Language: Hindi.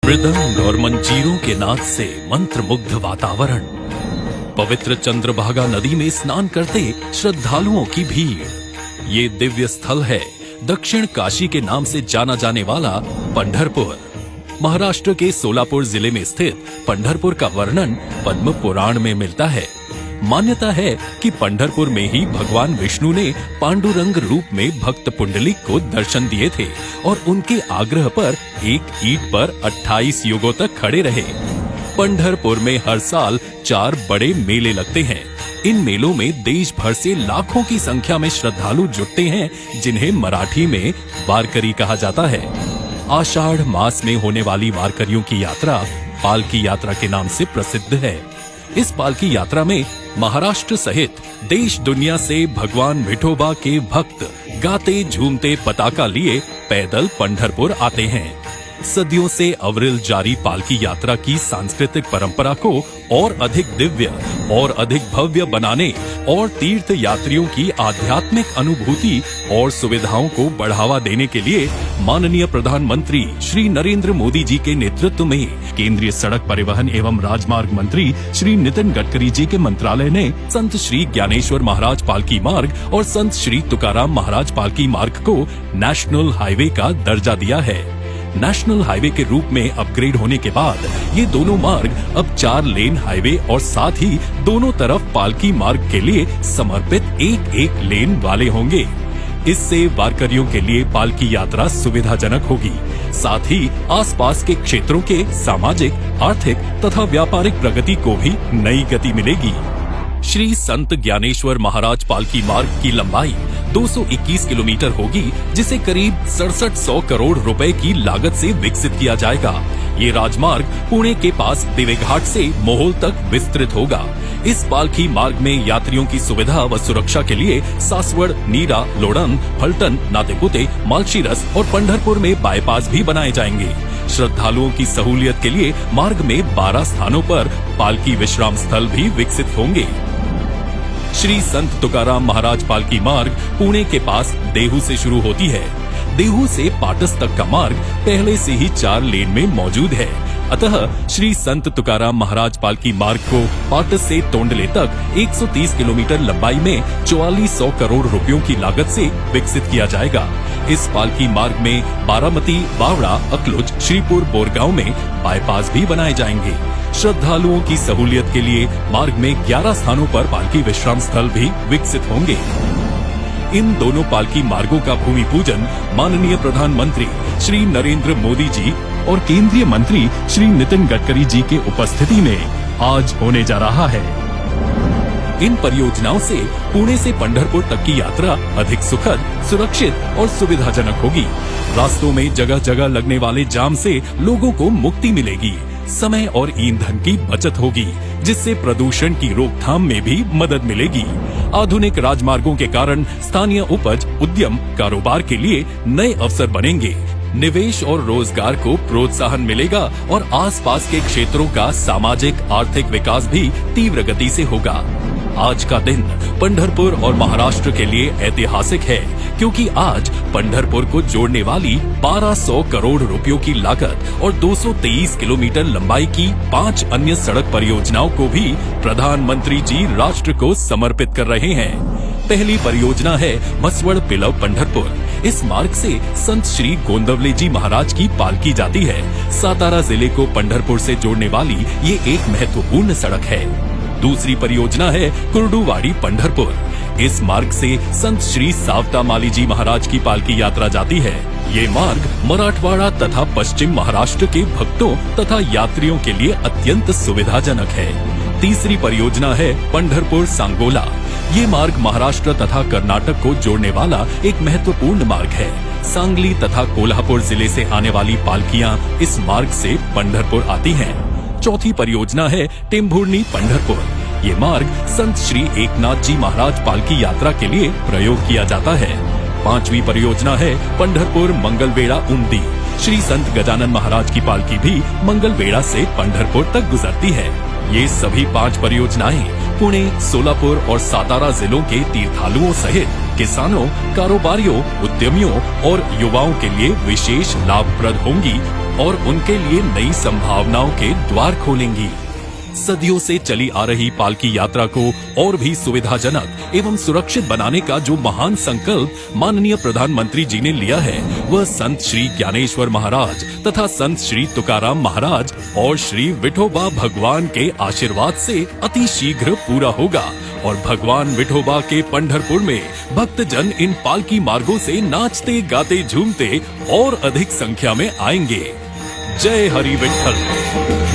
मृदंग और मंजीरों के नाद से मंत्रमुग्ध वातावरण, पवित्र चंद्रभागा नदी में स्नान करते श्रद्धालुओं की भीड़। ये दिव्य स्थल है दक्षिण काशी के नाम से जाना जाने वाला पंढरपुर। महाराष्ट्र के सोलापुर जिले में स्थित पंढरपुर का वर्णन पद्म पुराण में मिलता है। मान्यता है कि पंढरपुर में ही भगवान विष्णु ने पांडुरंग रूप में भक्त पुंडलिक को दर्शन दिए थे और उनके आग्रह पर एक ईंट पर 28 युगों तक खड़े रहे। पंढरपुर में हर साल 4 बड़े मेले लगते हैं। इन मेलों में देश भर से लाखों की संख्या में श्रद्धालु जुटते हैं, जिन्हें मराठी में वारकरी कहा जाता है। आषाढ़ मास में होने वाली वारकरियों की यात्रा पालकी यात्रा के नाम से प्रसिद्ध है। इस पालकी यात्रा में महाराष्ट्र सहित देश दुनिया से भगवान विठोबा के भक्त गाते झूमते पताका लिए पैदल पंढरपुर आते हैं। सदियों से अविरल जारी पालकी यात्रा की सांस्कृतिक परंपरा को और अधिक दिव्य और अधिक भव्य बनाने और तीर्थ यात्रियों की आध्यात्मिक अनुभूति और सुविधाओं को बढ़ावा देने के लिए माननीय प्रधानमंत्री श्री नरेंद्र मोदी जी के नेतृत्व में केंद्रीय सड़क परिवहन एवं राजमार्ग मंत्री श्री नितिन गडकरी जी के मंत्रालय ने संत श्री ज्ञानेश्वर महाराज पालकी मार्ग और संत श्री तुकाराम महाराज पालकी मार्ग को नेशनल हाईवे का दर्जा दिया है। नेशनल हाईवे के रूप में अपग्रेड होने के बाद ये दोनों मार्ग अब 4 लेन हाईवे और साथ ही दोनों तरफ पालकी मार्ग के लिए समर्पित एक लेन वाले होंगे। इससे वारकरियों के लिए पालकी यात्रा सुविधाजनक होगी, साथ ही आसपास के क्षेत्रों के सामाजिक, आर्थिक तथा व्यापारिक प्रगति को भी नई गति मिलेगी। श्री संत ज्ञानेश्वर महाराज पालकी मार्ग की लंबाई 221 किलोमीटर होगी, जिसे करीब 6700 करोड़ रुपए की लागत से विकसित किया जाएगा। ये राजमार्ग पुणे के पास दिवेघाट से मोहोल तक विस्तृत होगा। इस पालकी मार्ग में यात्रियों की सुविधा व सुरक्षा के लिए सासवड़, नीरा, लोडन, फलटन, नातेपुते, मालशीरस और पंढरपुर में बाईपास भी बनाए जाएंगे। श्रद्धालुओं की सहूलियत के लिए मार्ग में 12 स्थानों पर पालकी विश्राम स्थल भी विकसित होंगे। श्री संत तुकाराम महाराज पालकी मार्ग पुणे के पास देहू से शुरू होती है। देहू से पाटस तक का मार्ग पहले से ही 4 लेन में मौजूद है। अतः श्री संत तुकाराम महाराज पालकी मार्ग को पाटस से तोंडले तक 130 किलोमीटर लंबाई में 4400 करोड़ रुपयों की लागत से विकसित किया जाएगा। इस पालकी मार्ग में बारामती, बावड़ा, अकलुज, श्रीपुर, बोरगांव में बाईपास भी बनाए जाएंगे। श्रद्धालुओं की सहूलियत के लिए मार्ग में 11 स्थानों पर पालकी विश्राम स्थल भी विकसित होंगे। इन दोनों पालकी मार्गों का भूमि पूजन माननीय प्रधानमंत्री श्री नरेंद्र मोदी जी और केंद्रीय मंत्री श्री नितिन गडकरी जी के उपस्थिति में आज होने जा रहा है। इन परियोजनाओं से पुणे से पंढरपुर तक की यात्रा अधिक सुखद, सुरक्षित और सुविधाजनक होगी। रास्तों में जगह जगह लगने वाले जाम से लोगों को मुक्ति मिलेगी। समय और ईंधन की बचत होगी, जिससे प्रदूषण की रोकथाम में भी मदद मिलेगी। आधुनिक राजमार्गों के कारण स्थानीय उपज, उद्यम, कारोबार के लिए नए अवसर बनेंगे। निवेश और रोजगार को प्रोत्साहन मिलेगा और आसपास के क्षेत्रों का सामाजिक, आर्थिक विकास भी तीव्र गति से होगा। आज का दिन पंढरपुर और महाराष्ट्र के लिए ऐतिहासिक है, क्योंकि आज पंढरपुर को जोड़ने वाली 1200 करोड़ रुपयों की लागत और 223 किलोमीटर लंबाई की 5 अन्य सड़क परियोजनाओं को भी प्रधानमंत्री जी राष्ट्र को समर्पित कर रहे हैं। पहली परियोजना है मसवड़ पिलव पंढरपुर। इस मार्ग से संत श्री गोंदवले जी महाराज की पालकी जाती है। सातारा जिले को पंढरपुर से जोड़ने वाली ये एक महत्वपूर्ण सड़क है। दूसरी परियोजना है कुर्डुवाड़ी पंढरपुर। इस मार्ग से संत श्री सावता माली जी महाराज की पालकी यात्रा जाती है। ये मार्ग मराठवाड़ा तथा पश्चिम महाराष्ट्र के भक्तों तथा यात्रियों के लिए अत्यंत सुविधाजनक है। तीसरी परियोजना है पंढरपुर सांगोला। ये मार्ग महाराष्ट्र तथा कर्नाटक को जोड़ने वाला एक महत्वपूर्ण मार्ग है। सांगली तथा कोल्हापुर जिले से आने वाली पालकियां इस मार्ग से पंढरपुर आती हैं। चौथी परियोजना है टेम्भुर्णी पंढरपुर। ये मार्ग संत श्री एकनाथ जी महाराज पालकी यात्रा के लिए प्रयोग किया जाता है। पांचवी परियोजना है पंढरपुर मंगलवेढ़ा उमदी। श्री संत गजानन महाराज की पालकी भी मंगलवेढ़ा से पंढरपुर तक गुजरती है। ये सभी 5 परियोजनाएं पुणे, सोलापुर और सातारा जिलों के तीर्थालुओं सहित किसानों, कारोबारियों, उद्यमियों और युवाओं के लिए विशेष लाभप्रद होंगी और उनके लिए नई संभावनाओं के द्वार खोलेंगी। सदियों से चली आ रही पालकी यात्रा को और भी सुविधाजनक एवं सुरक्षित बनाने का जो महान संकल्प माननीय प्रधानमंत्री जी ने लिया है, वह संत श्री ज्ञानेश्वर महाराज तथा संत श्री तुकाराम महाराज और श्री विठोबा भगवान के आशीर्वाद से अति शीघ्र पूरा होगा और भगवान विठोबा के पंढरपुर में भक्तजन इन पालकी मार्गों से नाचते गाते झूमते और अधिक संख्या में आएंगे। जय हरि विठ्ठल।